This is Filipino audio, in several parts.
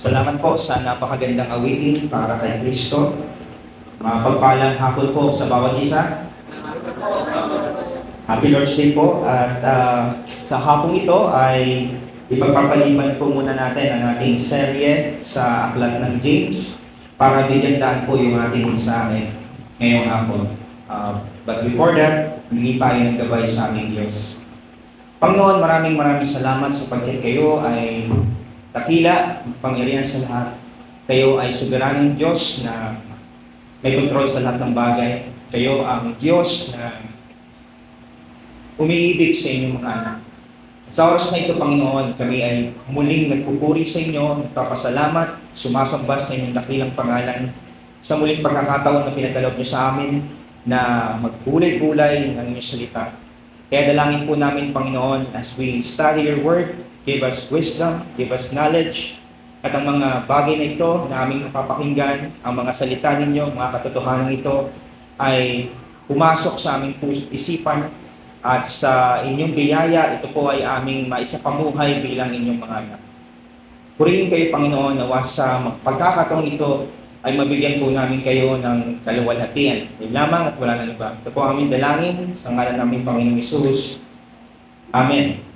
Salamat po sa napakagandang awitin para kay Kristo. Mapagpalang hapon po sa bawat isa. Happy Lord's Day po. At sa hapong ito ay ipagpapaliban po muna natin ang ating serye sa Aklat ng James para bigyan daan po yung ating mensahe ngayong hapon. But before that, humingi tayo ng gabay sa aming Diyos. Panginoon, maraming salamat sapagkat kayo ay dakila, pangyarihan sa lahat. Kayo ay soberanong Diyos na may kontrol sa lahat ng bagay. Kayo ang Diyos na umiibig sa inyong mga anak. Sa oras na ito, Panginoon, kami ay muling nagpupuri sa inyo, nagpapasalamat, sumasamba sa inyong dakilang pangalan sa muling pagkakataon na pinagkaloob niyo sa amin na magbulay-bulay ng inyong salita. Kaya dalangin po namin, Panginoon, as we study your word, give us wisdom, give us knowledge, at ang mga bagay na ito na aming napapakinggan, ang mga salita ninyo, mga katotohanan ito, ay pumasok sa aming isipan at sa inyong biyaya, ito po ay aming maisapamuhay bilang inyong mga anak. Purihin kayo, Panginoon, nawa sa pagkakataong ito ay mabigyan po namin kayo ng kaluwalhatian. Yun lamang at wala nang iba. Ito po aming dalangin sa ngalan namin Panginoong Hesus. Amen.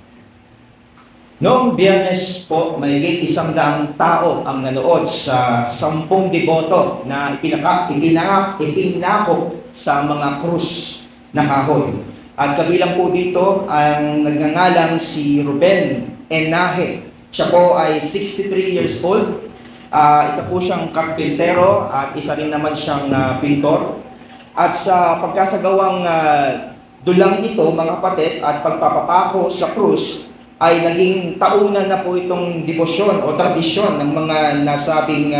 Noong Biyernes po, mahigit 100 tao ang nanood sa 10 deboto na ipinako sa mga krus na kahoy. At kabilang po dito ang nagngangalang si Ruben Enaje. Siya po ay 63 years old. Isa po siyang karpintero at isa rin naman siyang pintor. At sa pagkasagawang dulang ito, mga kapatid, at pagpapapako sa krus, ay naging taunan na po itong debosyon o tradisyon ng mga nasabing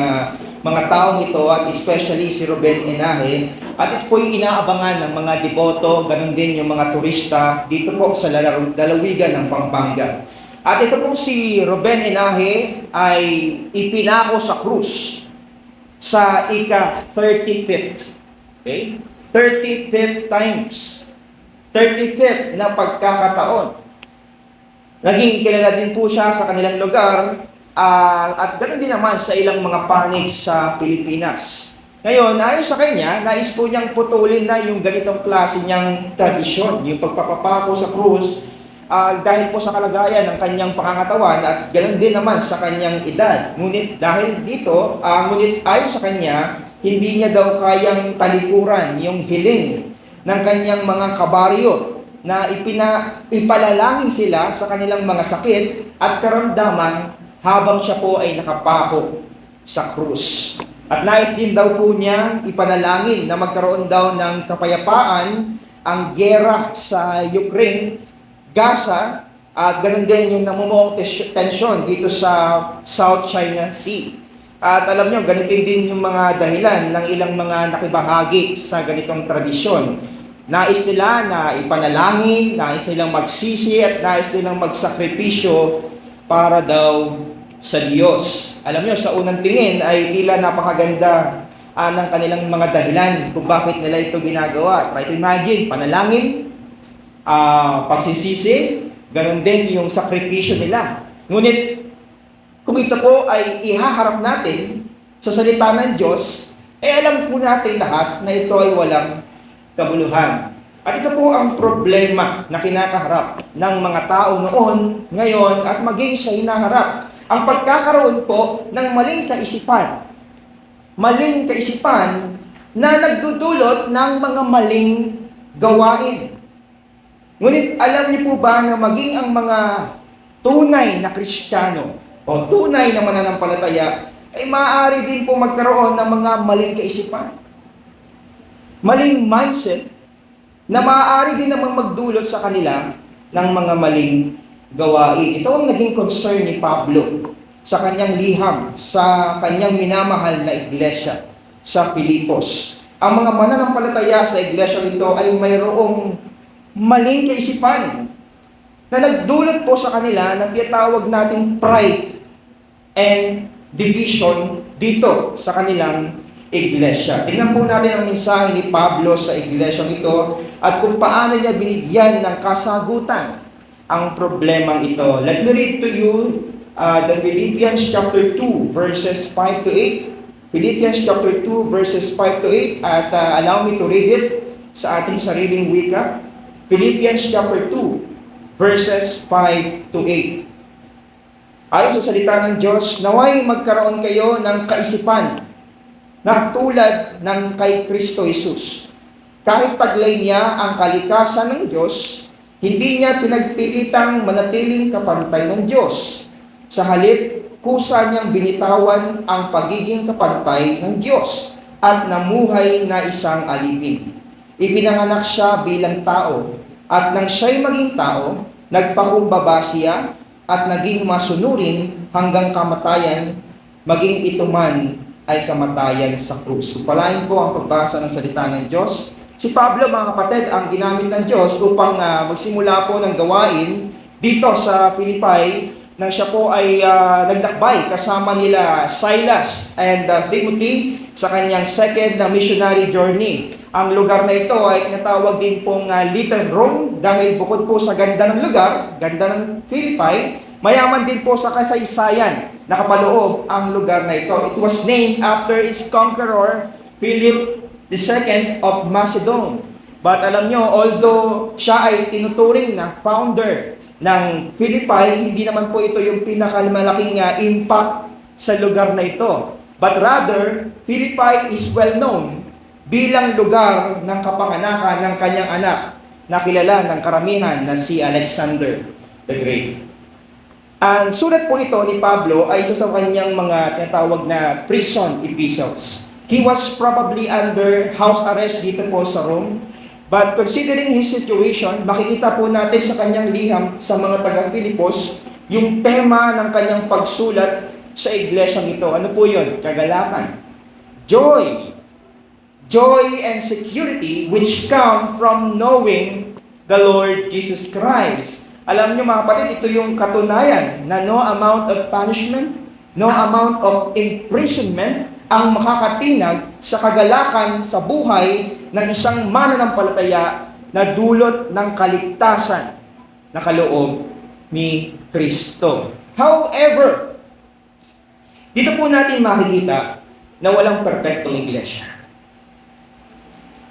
mga taong ito, at especially si Ruben Enaje. At ito po yung inaabangan ng mga deboto, ganun din yung mga turista dito po sa lalawigan ng Pampanga. At ito po si Ruben Enaje ay ipinako sa krus sa ika-35th. Okay? 35th times. 35th na pagkakataon. Naging kilala din po siya sa kanilang lugar at ganoon din naman sa ilang mga panig sa Pilipinas. Ngayon, ayon sa kanya, nais po niyang putulin na yung ganitong klase niyang tradisyon, yung pagpapapako sa krus, dahil po sa kalagayan ng kanyang pangangatawan at ganoon din naman sa kanyang edad. Ngunit dahil dito, ngunit ayon sa kanya, hindi niya daw kayang talikuran yung hiling ng kanyang mga kabaryo na ipalalangin sila sa kanilang mga sakit at karamdaman habang siya po ay nakapako sa krus. At nais din daw po niya ipanalangin na magkaroon daw ng kapayapaan ang giyera sa Ukraine, Gaza, at ganoon din yung namumuong tensyon dito sa South China Sea. At alam nyo, ganito din yung mga dahilan ng ilang mga nakibahagi sa ganitong tradisyon. Nais nila na ipanalangin, nais nilang magsisi at nais nilang magsakripisyo para daw sa Diyos. Alam nyo, sa unang tingin ay tila napakaganda ng kanilang mga dahilan kung bakit nila ito ginagawa. Try to imagine, panalangin, pagsisisi, ganun din yung sakripisyo nila. Ngunit, kung ito po ay ihaharap natin sa salita ng Diyos, alam po natin lahat na ito ay walang kabuluhan. At ito po ang problema na kinakaharap ng mga tao noon, ngayon, at maging sa hinaharap. Ang pagkakaroon po ng maling kaisipan. Maling kaisipan na nagdudulot ng mga maling gawain. Ngunit alam niyo po ba na maging ang mga tunay na Kristiyano o tunay na mananampalataya ay maaari din po magkaroon ng mga maling kaisipan. Maling mindset na maaari din namang magdulot sa kanila ng mga maling gawain. Ito ang naging concern ni Pablo sa kanyang liham, sa kanyang minamahal na iglesia sa Filipos. Ang mga mananampalataya sa iglesia nito ay mayroong maling kaisipan na nagdulot po sa kanila na tinatawag nating pride and division dito sa kanilang iglesia. Tingnan po natin ang mensahe ni Pablo sa iglesia ito at kung paano niya binigyan ng kasagutan ang problemang ito. Let me read to you the Philippians chapter 2, verses 5 to 8. Philippians chapter 2, verses 5 to 8. At allow me to read it sa ating sariling wika. Philippians chapter 2, verses 5 to 8. Ayon sa salita ng Diyos, naway magkaroon kayo ng kaisipan na tulad ng kay Kristo Jesus. Kahit taglay niya ang kalikasan ng Diyos, hindi niya pinagpilitang manatiling kapantay ng Diyos. Sa halip, kusa niyang binitawan ang pagiging kapantay ng Diyos at namuhay na isang alipin. Ipinanganak siya bilang tao, at nang siya'y maging tao, nagpakumbaba siya at naging masunurin hanggang kamatayan, maging ito man ay kamatayan sa krus. Palain po ang pagbasa ng salita ng Diyos. Si Pablo, mga kapatid, ang ginamit ng Diyos upang magsimula po ng gawain dito sa Philippi nang siya po ay naglakbay kasama nila Silas and Timothy sa kanyang second missionary journey. Ang lugar na ito ay tinatawag din pong Little Rome dahil bukod po sa ganda ng lugar, ganda ng Philippi, mayaman din po sa kasaysayan nakapaloob ang lugar na ito. It was named after its conqueror, Philip II of Macedon. But alam nyo, although siya ay tinuturing na founder ng Philippi, hindi naman po ito yung pinakamalaking impact sa lugar na ito. But rather, Philippi is well known bilang lugar ng kapanganakan ng kanyang anak na kilala ng karamihan na si Alexander the Great. Ang sulat po ito ni Pablo ay isa sa kanyang mga tinatawag na prison epistles. He was probably under house arrest dito po sa Rome. But considering his situation, makikita po natin sa kanyang liham sa mga taga-Pilipos yung tema ng kanyang pagsulat sa iglesyang ito. Ano po yun? Kagalakan. Joy. Joy and security which come from knowing the Lord Jesus Christ. Alam nyo mga kapatid, ito yung katunayan na no amount of punishment, no amount of imprisonment ang makakatinag sa kagalakan sa buhay ng isang mananampalataya na dulot ng kaligtasan na kaloob ni Kristo. However, dito po natin makikita na walang perpektong iglesia.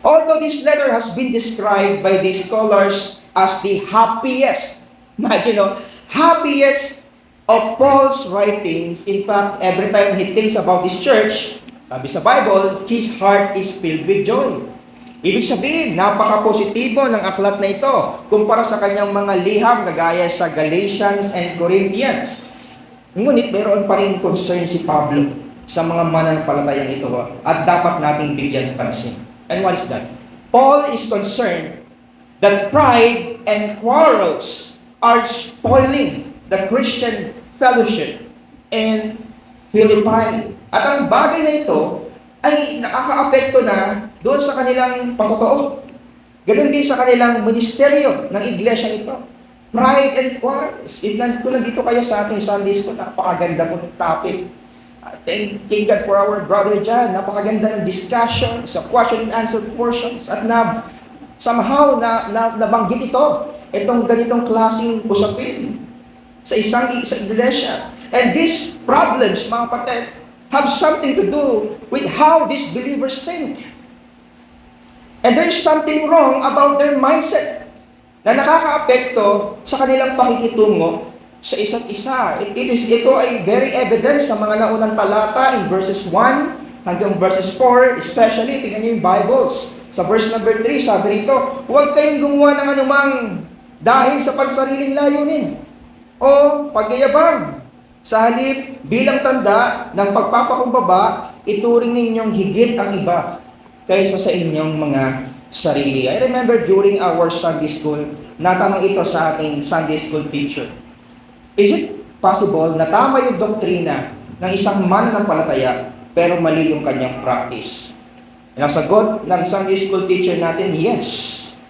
Although this letter has been described by the scholars as the happiest, imagine, happiest of Paul's writings. In fact, every time he thinks about this church, sabi sa Bible, his heart is filled with joy. Ibig sabihin, napaka-positibo ng aklat na ito kumpara sa kanyang mga liham kagaya sa Galatians and Corinthians. Ngunit mayroon pa rin concern si Pablo sa mga mananampalatayang ito at dapat nating bigyan pansin. And what is that? Paul is concerned that pride and quarrels are spoiling the Christian fellowship in Philippi. At ang bagay na ito ay nakakaapekto na doon sa kanilang pagtotoo. Ganun din sa kanilang ministeryo ng iglesia ito. Pride and quarrels. Kung nandito kayo sa ating Sunday school, napakaganda po ng topic. Thank God for our brother John. Napakaganda ng discussion sa question and answer portions. At somehow nabanggit ito. Itong ganitong klaseng usapin sa iglesia. And these problems, mga kapatid, have something to do with how these believers think. And there's something wrong about their mindset na nakakaapekto sa kanilang pakikitungo sa isa't isa. Ito ay very evident sa mga naunang talata in verses 1 hanggang verses 4, especially, tingnan niyo yung Bibles. Sa verse number 3, sabi rito, huwag kayong gumawa ng anumang dahil sa pansariling layunin o pagyayabang. Sa halip, bilang tanda ng pagpapakumbaba, ituring ninyong higit ang iba kaysa sa inyong mga sarili. I remember during our Sunday school, natanong ito sa ating Sunday school teacher. Is it possible na tama yung doktrina ng isang mananampalataya pero mali yung kanyang practice? Ang sagot ng Sunday school teacher natin, yes,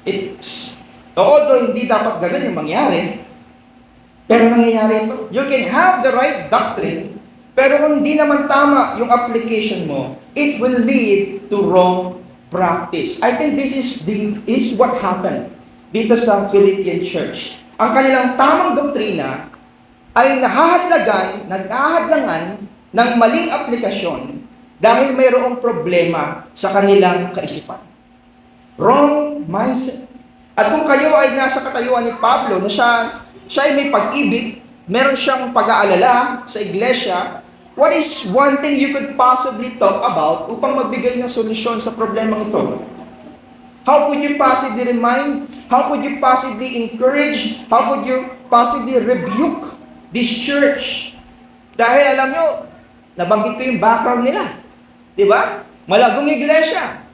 it is. Although hindi dapat ganun yung mangyari, pero nangyayari ito. You can have the right doctrine, pero kung hindi naman tama yung application mo, it will lead to wrong practice. I think this is what happened dito sa Philippian church. Ang kanilang tamang doktrina ay naghahadlangan ng maling aplikasyon dahil mayroong problema sa kanilang kaisipan. Wrong mindset. At kung kayo ay nasa katayuan ni Pablo na siya ay may pag-ibig, meron siyang pag-aalala sa iglesia, what is one thing you could possibly talk about upang magbigay ng solusyon sa problemang ito? How could you possibly remind? How could you possibly encourage? How could you possibly rebuke this church? Dahil alam nyo, nabanggit ko yung background nila. Di ba? Malagong iglesia.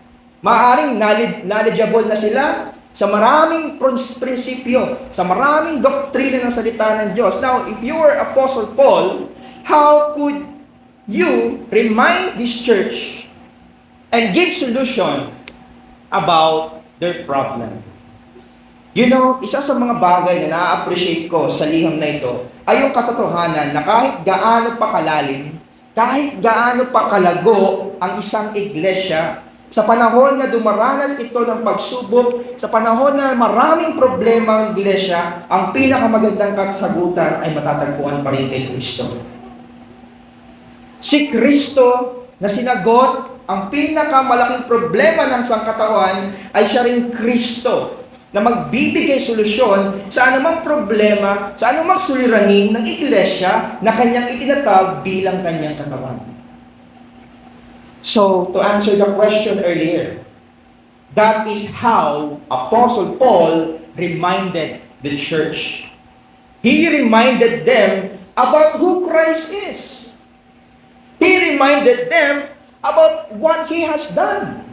Maaring knowledgeable na sila sa maraming prinsipyo, sa maraming doktrina ng salita ng Diyos. Now, if you were Apostle Paul, how could you remind this church and give solution about their problem? You know, isa sa mga bagay na na-appreciate ko sa liham na ito ay yung katotohanan na kahit gaano pa kalalim, kahit gaano pa kalago ang isang iglesia, sa panahon na dumaranas ito ng pagsubok, sa panahon na maraming problema ang iglesia, ang pinakamagandang kasagutan ay matatagpuan pa rin kay Kristo. Si Kristo na sinagot ang pinakamalaking problema ng sangkatawan ay siya rin Kristo na magbibigay solusyon sa anumang problema, sa anumang suliranin ng iglesia na kanyang itinatag bilang kanyang katawan. So, to answer the question earlier, that is how Apostle Paul reminded the church. He reminded them about who Christ is. He reminded them about what He has done.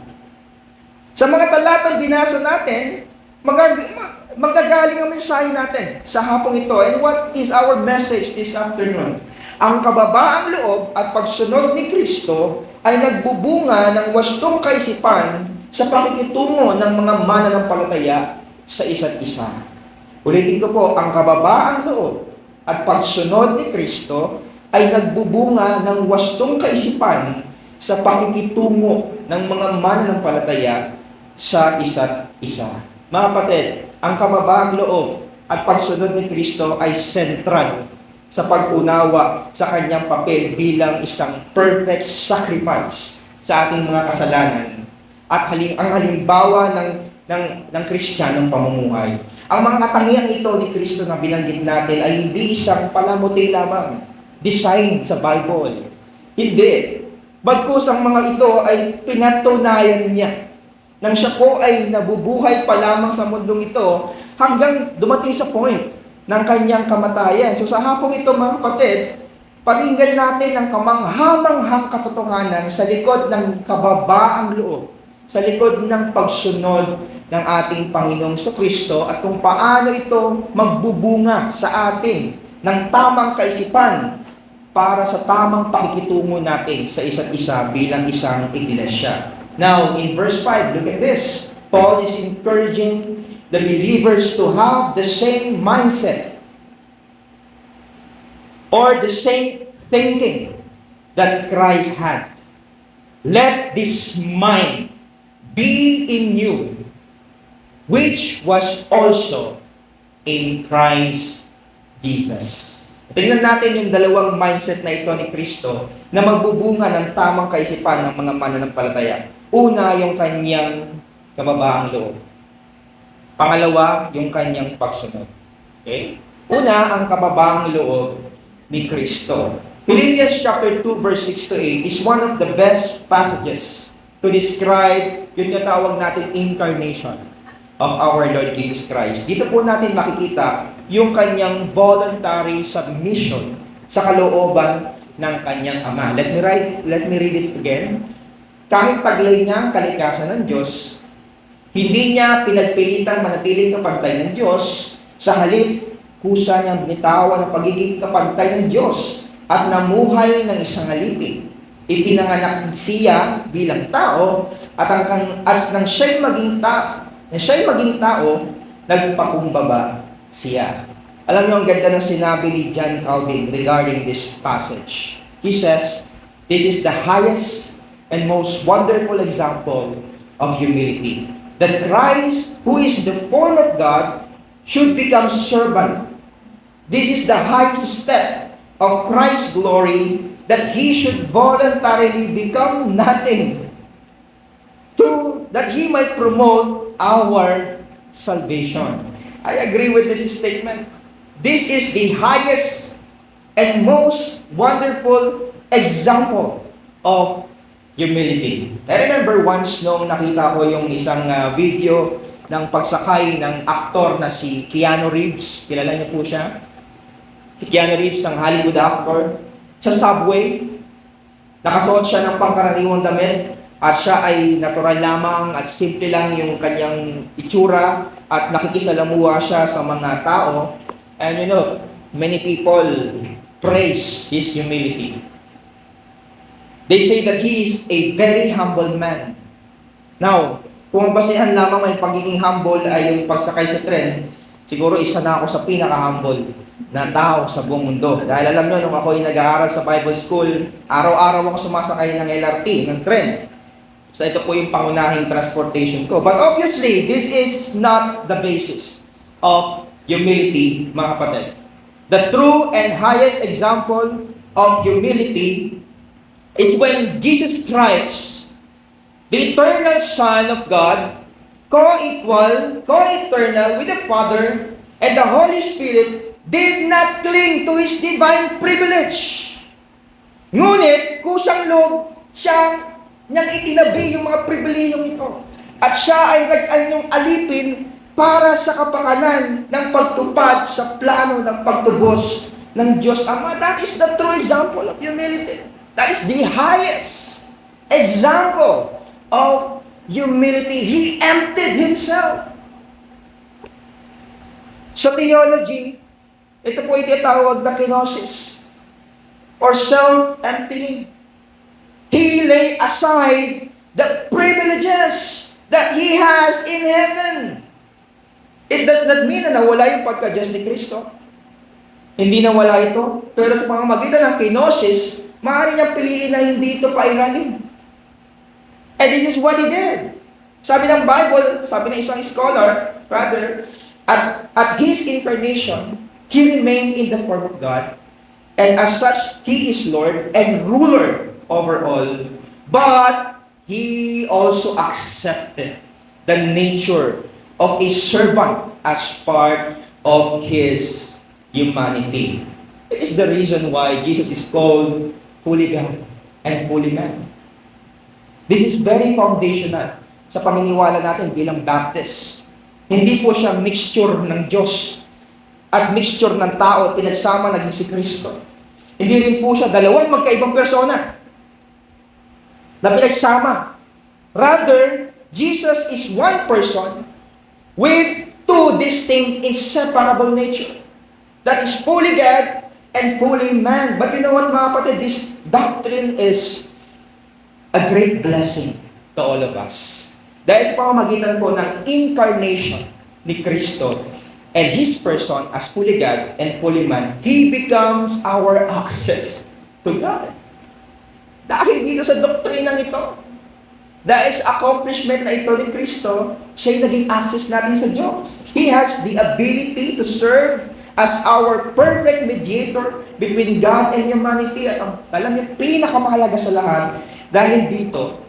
Sa mga talatang binasa natin, magagaling ang mensahe natin sa hapong ito. And what is our message this afternoon? Ang kababaang loob at pagsunod ni Kristo ay nagbubunga ng wastong kaisipan sa pakikitungo ng mga mananampalataya sa isa't isa. Ulitin ko po, ang kababaang loob at pagsunod ni Kristo ay nagbubunga ng wastong kaisipan sa pakikitungo ng mga mananampalataya sa isa't isa. Mga kapatid, ang kababaang loob at pagsunod ni Kristo ay sentral sa pag-unawa sa kanyang papel bilang isang perfect sacrifice sa ating mga kasalanan at ang halimbawa ng Kristiyanong pamumuhay. Ang mga katangiang ito ni Kristo na binanggit natin ay hindi isang palamuti lamang design sa Bible. Hindi. Bagkus ang mga ito ay pinatunayan niya nang siya po ay nabubuhay pa lamang sa mundong ito hanggang dumating sa point ng kanyang kamatayan. So sa hapong ito mga kapatid, pakinggan natin ang kamanghamanghang katotohanan sa likod ng kababaang loob, sa likod ng pagsunod ng ating Panginoong Kristo at kung paano ito magbubunga sa atin ng tamang kaisipan para sa tamang pakikitungo natin sa isa't isa bilang isang iglesia. Now, in verse 5, look at this. Paul is encouraging the believers to have the same mindset or the same thinking that Christ had. Let this mind be in you, which was also in Christ Jesus. Tingnan natin yung dalawang mindset na ito ni Kristo na magbubunga ng tamang kaisipan ng mga mananampalataya. Una, yung kanyang kababaang loob. Pangalawa, yung kanyang pagsunod. Okay? Una, ang kababaang loob ni Kristo. Philippians chapter 2 verse 6 to 8 is one of the best passages to describe yung natawag natin incarnation of our Lord Jesus Christ. Dito po natin makikita yung kanyang voluntary submission sa kalooban ng kanyang Ama. Let me read it again. Kahit taglay niya ang kalikasan ng Diyos, hindi niya pinagpilitan manatiling kapantay ng Diyos, sa halip, kusa niyang binitawan ang pagiging kapantay ng Diyos at namuhay ng isang alipin. Ipinanganak siya bilang tao at nang siya'y maging tao, nagpakumbaba siya. Alam niyo, ang ganda ng sinabi ni John Calvin regarding this passage. He says, this is the highest and most wonderful example of humility. That Christ, who is the form of God, should become servant This is the highest step of Christ's glory, that He should voluntarily become nothing, that He might promote our salvation. I agree with this statement. This is the highest and most wonderful example of humility. I remember once nung nakita ko yung isang video ng pagsakay ng aktor na si Keanu Reeves. Kilala niyo po siya? Si Keanu Reeves, ang Hollywood actor. Sa subway, nakasuot siya ng pangkaraniwang damit at siya ay natural lamang at simple lang yung kanyang itsura at nakikisalamuha siya sa mga tao. And you know, many people praise his humility. They say that he is a very humble man. Now, kung basehan lamang may pagiging humble ay yung pagsakay sa tren, siguro isa na ako sa pinaka-humble na tao sa buong mundo. Dahil alam nyo, nung ako ay nag-aaral sa Bible School, araw-araw ako sumasakay ng LRT, ng tren. So ito po yung pangunahing transportation ko. But obviously, this is not the basis of humility, mga kapatid. The true and highest example of humility is when Jesus Christ, the eternal Son of God, co-equal, co-eternal with the Father and the Holy Spirit, did not cling to His divine privilege. Ngunit, kusang loob niyang itinabi yung mga pribilehiyong ito. At siya ay nag-anyong alipin para sa kapakanan ng pagtupad sa plano ng pagtubos ng Diyos Ama. That is the true example of humility. That is the highest example of humility. He emptied Himself. Sa theology, ito po itinatawag na kenosis or self-emptying. He lay aside the privileges that He has in heaven. It does not mean na nawala yung pagka-Diyos ni Kristo. Hindi nawala ito. Pero sa pamamagitan ng kenosis, maaari niyang piliin na hindi ito pairalin. And this is what He did. Sabi ng Bible, sabi ng isang scholar, rather, at His incarnation, He remained in the form of God, and as such, He is Lord and ruler over all. But He also accepted the nature of a servant as part of His humanity. It is the reason why Jesus is called fully God and fully man. This is very foundational sa paniniwala natin bilang Baptist. Hindi po siya mixture ng Diyos at mixture ng tao at pinagsama naging si Kristo. Hindi rin po siya dalawang magkaibang persona na pinagsama. Rather, Jesus is one person with two distinct, inseparable nature. That is fully God and fully man. But you know what, mga kapatid? This doctrine is a great blessing to all of us. Dahil sa pamamagitan po ng incarnation ni Kristo and His person as fully God and fully man, He becomes our access to God. Dahil dito sa doktrinang ito, dahil sa accomplishment na ito ni Kristo, siya'y naging access natin sa Diyos. He has the ability to serve as our perfect mediator between God and humanity. At alam niyo, pinakamahalaga sa lahat, dahil dito,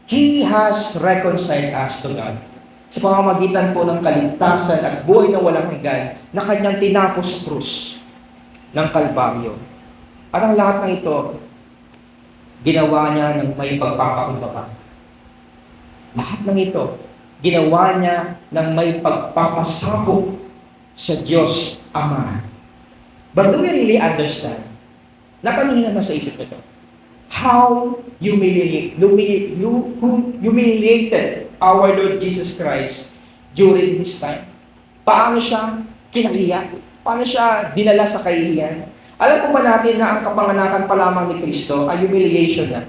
He has reconciled us to God. Sa pamamagitan po ng kaligtasan at buhay na walang hanggan na Kanyang tinapos sa krus ng Kalbaryo. At ang lahat ng ito, ginawa niya ng may pagpapakumbaba. Lahat ng ito, ginawa niya ng may pagpapasakop sa Diyos Ama. But do we really understand? Napaningin naman sa isip ito. How humiliated our Lord Jesus Christ during His time. Paano siya kinahiya? Paano siya dinala sa kahihiyan? Alam po ba natin na ang kapanganakan pa lamang ni Kristo ay humiliation na?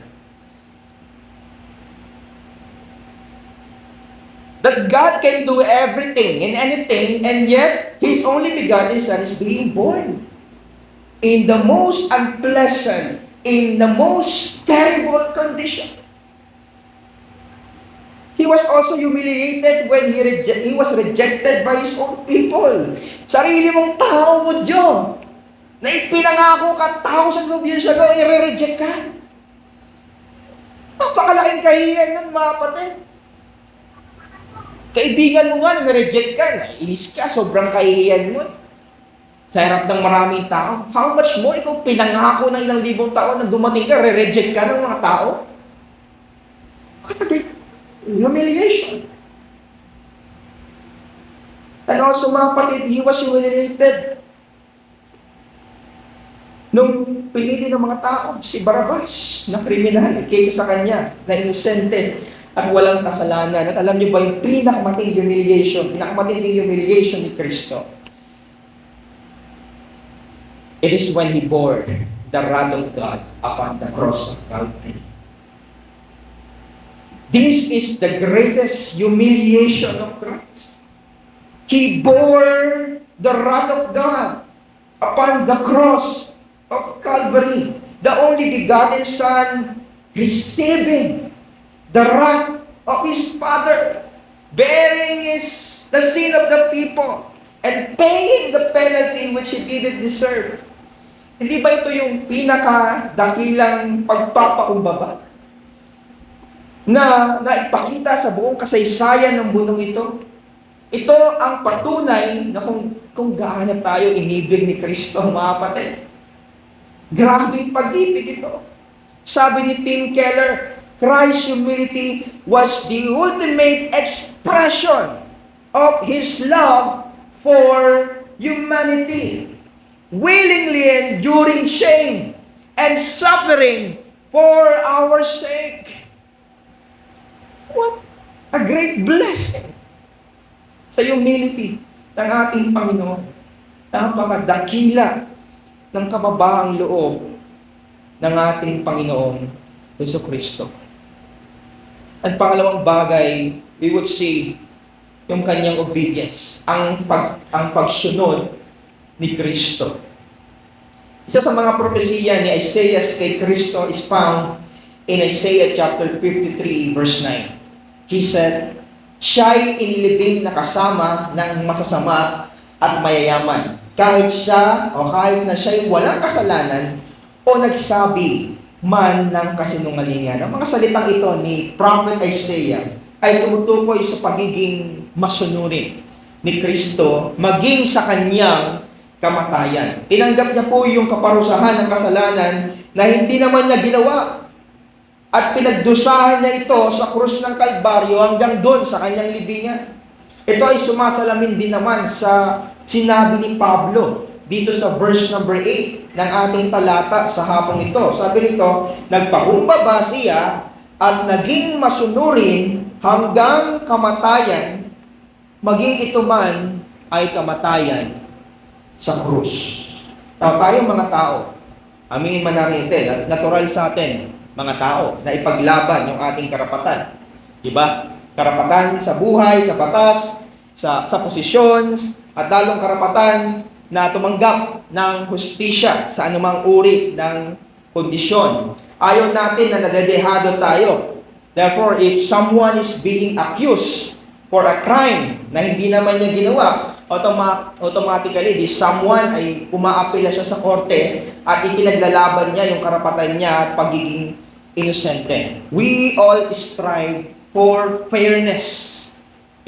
That God can do everything and anything, and yet His only begotten Son is being born in the most unpleasant, in the most terrible condition. He was also humiliated when he was rejected by his own people. Sarili mong tao mo, Diyo, na ipinangako ka thousands of years ago, i-reject ka. Napakalaking kahiyan nun, mga kapatid. Kaibigan mo nga na reject ka, naiinis ka, sobrang kahihiyan mo. Sa harap ng maraming tao, how much more ikaw pinangako ng ilang libong tao na dumating ka, re-reject ka ng mga tao? What a great humiliation. And also, mga kapatid, he was humiliated nung pinili ng mga tao, si Barrabas, na kriminal, kaysa sa kanya, na inosente at walang kasalanan. At alam niyo ba yung pinakamatinding humiliation ni Kristo? It is when He bore the wrath of God upon the cross of Calvary. This is the greatest humiliation of Christ. He bore the wrath of God upon the cross of Calvary. The only begotten Son receiving the wrath of His Father, bearing the sin of the people, and paying the penalty which He didn't deserve. Hindi ba ito yung pinakadakilang pagpapakumbaba na naipakita sa buong kasaysayan ng mundong ito? Ito ang patunay na kung gaano tayo inibig ni Kristo, mga kapatid. Grabing pag-ibig ito. Sabi ni Tim Keller, Christ's humility was the ultimate expression of His love for humanity, willingly enduring shame and suffering for our sake. What a great blessing sa humility ng ating Panginoon. Napakadakila ng kababaang loob ng ating Panginoong Jesucristo. At pangalawang bagay, we would see yung kanyang obedience, ang pagsunod ni Kristo. Isa sa mga propesiya ni Isaiah kay Kristo is found in Isaiah chapter 53 verse 9. He said, siya'y inilibing na kasama ng masasama at mayayaman, kahit na siya'y walang kasalanan o nagsabi man ng kasinungalingan. Ang mga salitang ito ni Prophet Isaiah ay tumutukoy sa pagiging masunurin ni Kristo maging sa kanyang kamatayan. Tinanggap niya po yung kaparusahan ng kasalanan na hindi naman niya ginawa. At pinagdusahan niya ito sa krus ng Kalbaryo hanggang doon sa kanyang libingan. Ito ay sumasalamin din naman sa sinabi ni Pablo dito sa verse number 8 ng ating talata sa hapong ito. Sabi nito, nagpakumbaba siya at naging masunurin hanggang kamatayan, maging ito man ay kamatayan sa krus. Tayong mga tao, aminin man natin ito, natural sa atin, mga tao, na ipaglaban yung ating karapatan. Diba? Karapatan sa buhay, sa batas, sa posisyon, at lalong karapatan na tumanggap ng hustisya sa anumang uri ng kondisyon. Ayaw natin na nadedehado tayo. Therefore, if someone is being accused for a crime na hindi naman niya ginawa, automatically, this someone ay umaapela siya sa korte at ipinaglalaban niya yung karapatan niya at pagiging inosente. We all strive for fairness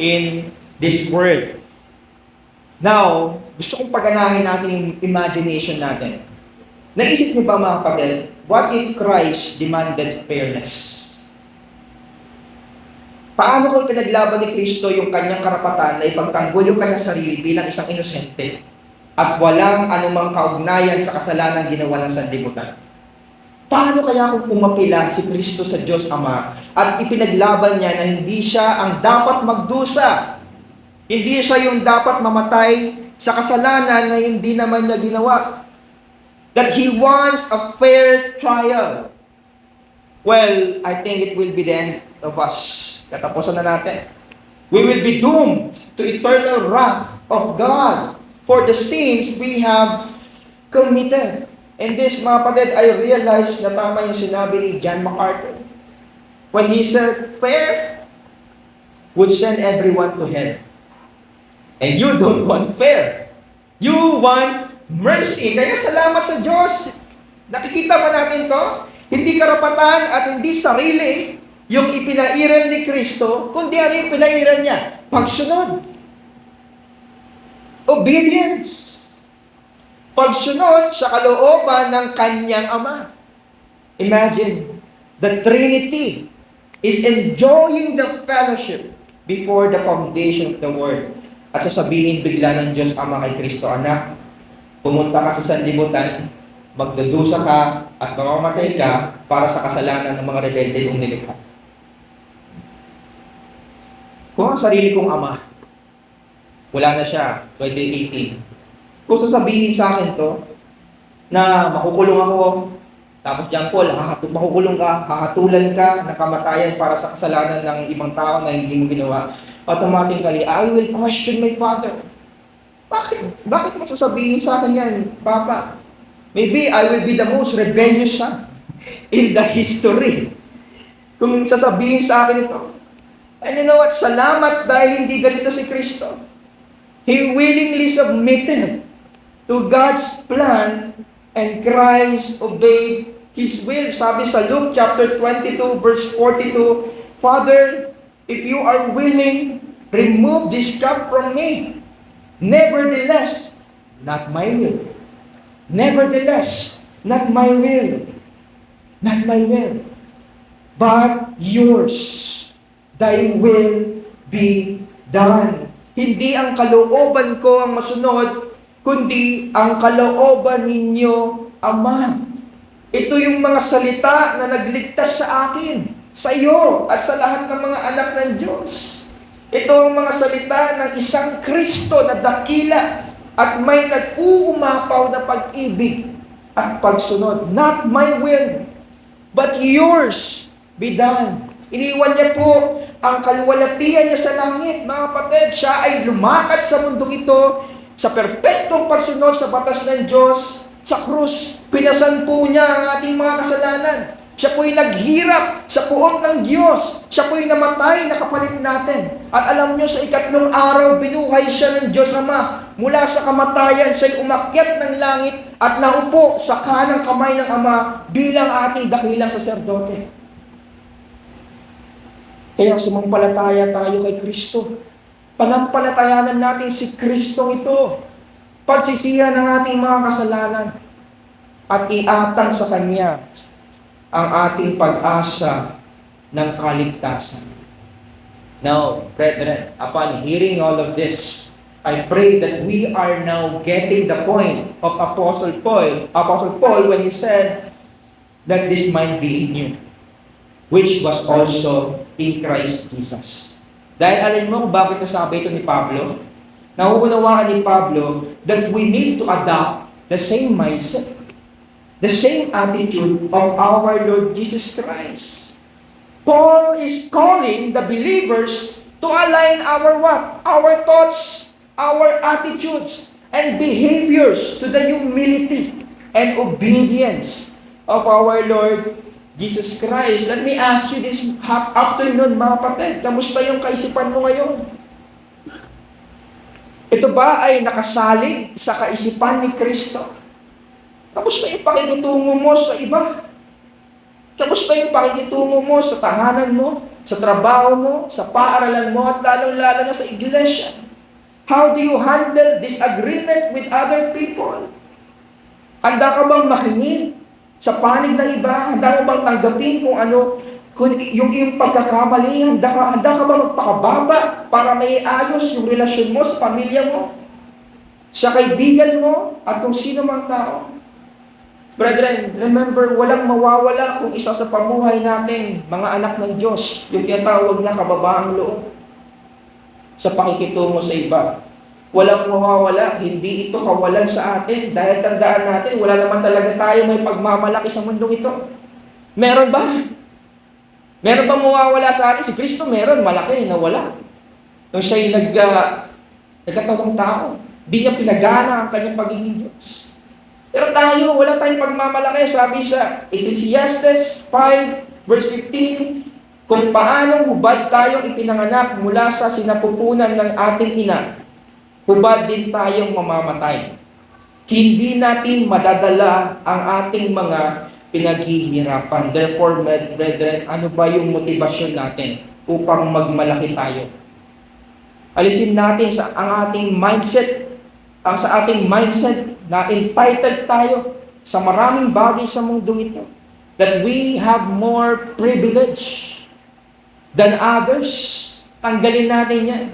in this world. Now, gusto kong paganahin natin yung imagination natin. Naisip niyo ba, mga kapatid, what if Christ demanded fairness? Paano kung pinaglaban ni Kristo yung kanyang karapatan na ipagtanggol yung kanyang sarili bilang isang inosente at walang anumang kaugnayan sa kasalanan ginawa ng sanlibutan? Paano kaya kung umapila si Kristo sa Diyos Ama at ipinaglaban niya na hindi siya ang dapat magdusa, hindi siya yung dapat mamatay sa kasalanan na hindi naman niya ginawa? That He wants a fair trial. Well, I think it will be the end of us. Katapusan na natin. We will be doomed to eternal wrath of God for the sins we have committed. And this, mga kapatid, I realized na tama yung sinabi ni John MacArthur when he said, fair? would send everyone to hell. And you don't want fair. You want mercy. Kaya salamat sa Diyos. Nakikita ba natin to? Hindi karapatan at hindi sarili yung ipinairal ni Kristo, kundi ano yung pinairal niya? Pagsunod. Obedience. Pagsunod sa kalooban ng kanyang Ama. Imagine, the Trinity is enjoying the fellowship before the foundation of the world. At sasabihin bigla ng Diyos Ama kay Kristo, anak, pumunta ka sa sanlibutan, magdudusa ka at mamamatay ka para sa kasalanan ng mga rebelde kong nilikha. Kung ang sarili kong ama, wala na siya, 2018. Kung sasabihin sa akin to, na makukulong ako, tapos John Paul, makukulong ka, hahatulan ka, nakamatayan para sa kasalanan ng ibang tao na hindi mo ginawa, automatically, I will question my father. Bakit? Bakit mo sasabihin sa akin yan, Papa? Maybe I will be the most rebellious son in the history. Kung sasabihin sa akin ito. And you know what? Salamat dahil hindi ganito si Kristo. He willingly submitted to God's plan and Christ obeyed His will. Sabi sa Luke chapter 22 verse 42, Father, if you are willing, remove this cup from me. Nevertheless, not my will. Nevertheless, not my will. Not my will. But yours. Thy will be done. Hindi ang kalooban ko ang masunod, kundi ang kalooban ninyo, Ama. Ito yung mga salita na nagligtas sa akin, sa iyo, at sa lahat ng mga anak ng Diyos. Ito ang mga salita ng isang Kristo na dakila at may nag-uumapaw na pag-ibig at pagsunod. Not my will, but yours be done. Iniwan niya po ang kalwalatian niya sa langit. Mga kapatid, siya ay lumakad sa mundong ito sa perpektong pagsunod sa batas ng Diyos. Sa krus, pinasan po niya ang ating mga kasalanan. Siya po'y naghirap sa puot ng Diyos. Siya po'y namatay na kapalit natin. At alam niyo, sa ikatlong araw, binuhay siya ng Diyos Ama. Mula sa kamatayan, siya'y umakyat ng langit at naupo sa kanang kamay ng Ama bilang ating dakilang saserdote. Kaya sumampalataya tayo kay Kristo. Panampalatayanan natin si Kristong ito. Pagsisihan ng ating mga kasalanan at iatang sa Kanya ang ating pag-asa ng kaligtasan. Now, brethren, upon hearing all of this, I pray that we are now getting the point of Apostle Paul when he said that this might be in you, which was also in Christ Jesus. Dahil alam mo kung bakit nasabi ito ni Pablo? Nauunawaan ni Pablo that we need to adopt the same mindset, the same attitude of our Lord Jesus Christ. Paul is calling the believers to align our what? Our thoughts, our attitudes, and behaviors to the humility and obedience of our Lord Jesus Christ. Let me ask you this afternoon, mga kapatid. Kamusta yung kaisipan mo ngayon? Ito ba ay nakasalig sa kaisipan ni Kristo? Kamusta yung pakikitungo mo sa iba? Kamusta yung pakikitungo mo sa tahanan mo, sa trabaho mo, sa paaralan mo, at lalong-lalo na sa iglesia? How do you handle disagreement with other people? Handa ka bang makinig sa panig ng iba? Handa ka bang tanggapin kung ano, kung yung iyong pagkakamali? Handa ka bang magpakababa para may ayos yung relasyon mo sa pamilya mo, sa kaibigan mo, at kung sino mang tao? Brethren, remember, walang mawawala kung isa sa pamuhay natin, mga anak ng Diyos, yung tinatawag na kababaang loob sa pakikitungo sa iba. Walang mawawala, hindi ito kawalan sa atin, dahil tandaan natin, wala naman talaga tayo may pagmamalaki sa mundong ito. Meron ba? Meron bang mawawala sa atin? Si Kristo meron, malaki, nawala. Nung siya'y nagkatawang tao, di niya pinagana ang kanyang pagiging Diyos. Pero tayo, wala tayong pagmamalaki. Sabi sa Ecclesiastes 5, verse 15, Kung paanong hubad tayong ipinanganak mula sa sinapupunan ng ating ina, hubad din tayong mamamatay. Hindi natin madadala ang ating mga pinaghihirapan. Therefore, brethren, ano ba yung motibasyon natin upang magmalaki tayo? Alisin natin ang ating mindset, sa ating mindset na entitled tayo sa maraming bagay sa mundong ito. That we have more privilege than others. Tanggalin natin yan.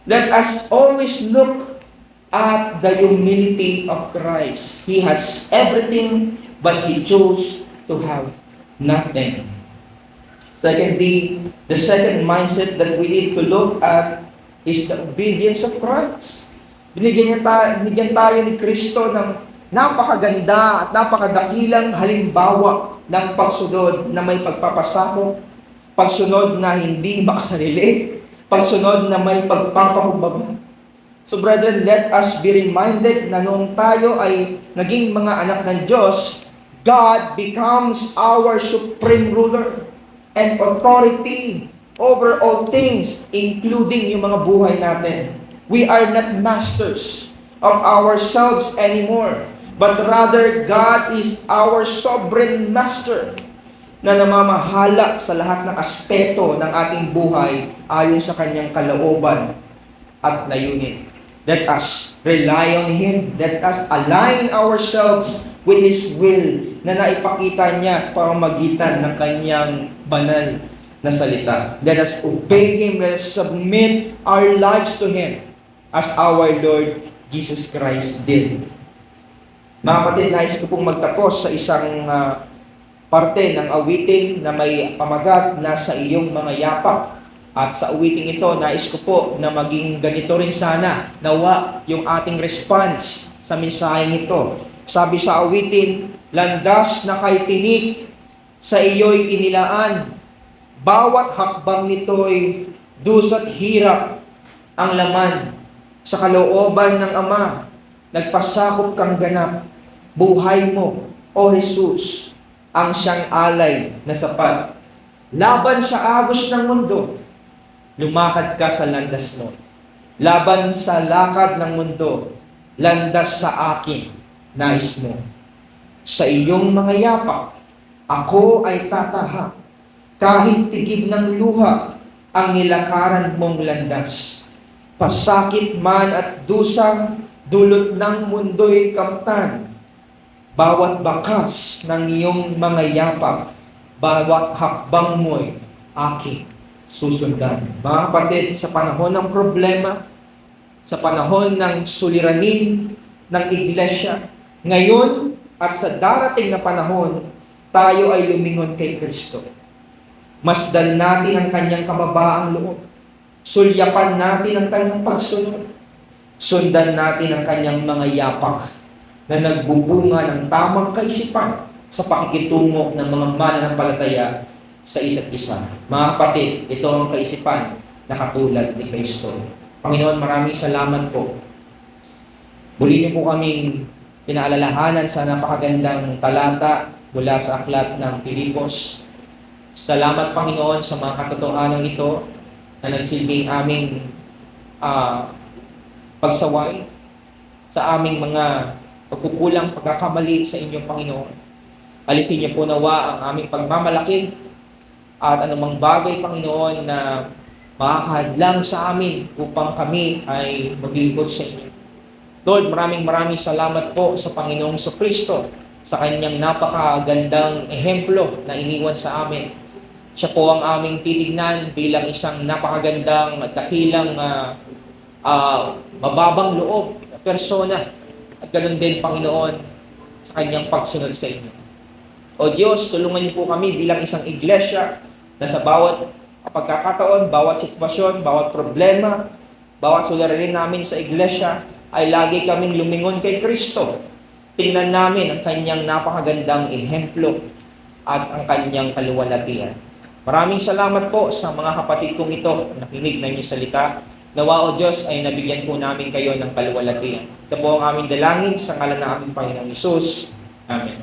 Let us always look at the humility of Christ. He has everything, but He chose to have nothing. Secondly, the second mindset that we need to look at is the obedience of Christ. Binigyan tayo ni Kristo ng napakaganda at napakadakilang halimbawa ng pagsunod na may pagpapasakop, pagsunod na hindi makasarili, pagsunod na may pagpapakumbaba. So brethren, let us be reminded na noong tayo ay naging mga anak ng Diyos, God becomes our supreme ruler and authority over all things, including yung mga buhay natin. We are not masters of ourselves anymore, but rather God is our sovereign master na namamahala sa lahat ng aspeto ng ating buhay ayon sa kanyang kalooban at layunin. Let us rely on Him. Let us align ourselves with His will na naipakita niya sa pamamagitan ng kanyang banal na salita. Let us obey Him. Let us submit our lives to Him as our Lord Jesus Christ did. Mga kapatid, nais ko pong magtapos sa isang parte ng awitin na may pamagat na sa iyong mga yapak. At sa awiting ito, nais ko po na maging ganito rin sana, nawa yung ating response sa mensaheng ito. Sabi sa awitin, landas na kay tinik, sa iyo'y inilaan, bawat hakbang nito'y dusat hirap ang laman. Sa kalooban ng Ama, nagpasakop kang ganap, buhay mo, O Jesus, ang siyang alay na sapat. Laban sa agos ng mundo, lumakad ka sa landas mo. Laban sa lakad ng mundo, landas sa akin, nais mo. Sa iyong mga yapak, ako ay tatahak. Kahit tigib ng luha, ang nilakaran mong landas. Pasakit man at dusang, dulot ng mundo'y kamtan. Bawat bakas ng iyong mga yapak, bawat hakbang mo'y aking susundan. Mga kapatid, sa panahon ng problema, sa panahon ng suliranin ng iglesia, ngayon at sa darating na panahon, tayo ay lumingon kay Kristo. Masdan natin ang kanyang kababaang loob. Sulyapan natin ang kanyang pagsunod. Sundan natin ang kanyang mga yapak na nagbubunga ng tamang kaisipan sa pakikitungo ng mga mananampalataya sa isa't isa. Mga kapatid, ito ang kaisipan na katulad ni Kristo. Panginoon, maraming salamat po. Muli niyo po kaming pinaalalahanan sa napakagandang talata mula sa aklat ng Pilipos. Salamat, Panginoon, sa mga katotohanan ito na nagsilbing aming pagsaway sa aming mga pagkukulang, pagkakamali sa inyong Panginoon. Alisin niyo po nawa ang aming pagmamalaki at anumang bagay, Panginoon, na makakahadlang sa amin upang kami ay maglingkod sa inyo. Lord, maraming salamat po sa Panginoong Kristo sa kanyang napakagandang ehemplo na iniwan sa amin. Siya po ang aming titignan bilang isang napakagandang at dakilang mababang loob na persona. At ganoon din, Panginoon, sa kanyang pagsunod sa inyo. O Diyos, tulungan niyo po kami bilang isang iglesia na sa bawat pagkakataon, bawat sitwasyon, bawat problema, bawat suliranin namin sa iglesia, ay lagi kaming lumingon kay Kristo. Tingnan namin ang kanyang napakagandang ehemplo at ang kanyang kaluwalhatian. Maraming salamat po sa mga kapatid kong ito na nakinig ng inyong salita. Nawa, O Diyos, ay nabigyan po namin kayo ng kaluwalhatian. Ito po ang aming dalangin sa ngalan ng aming Panginoong Hesus. Amen.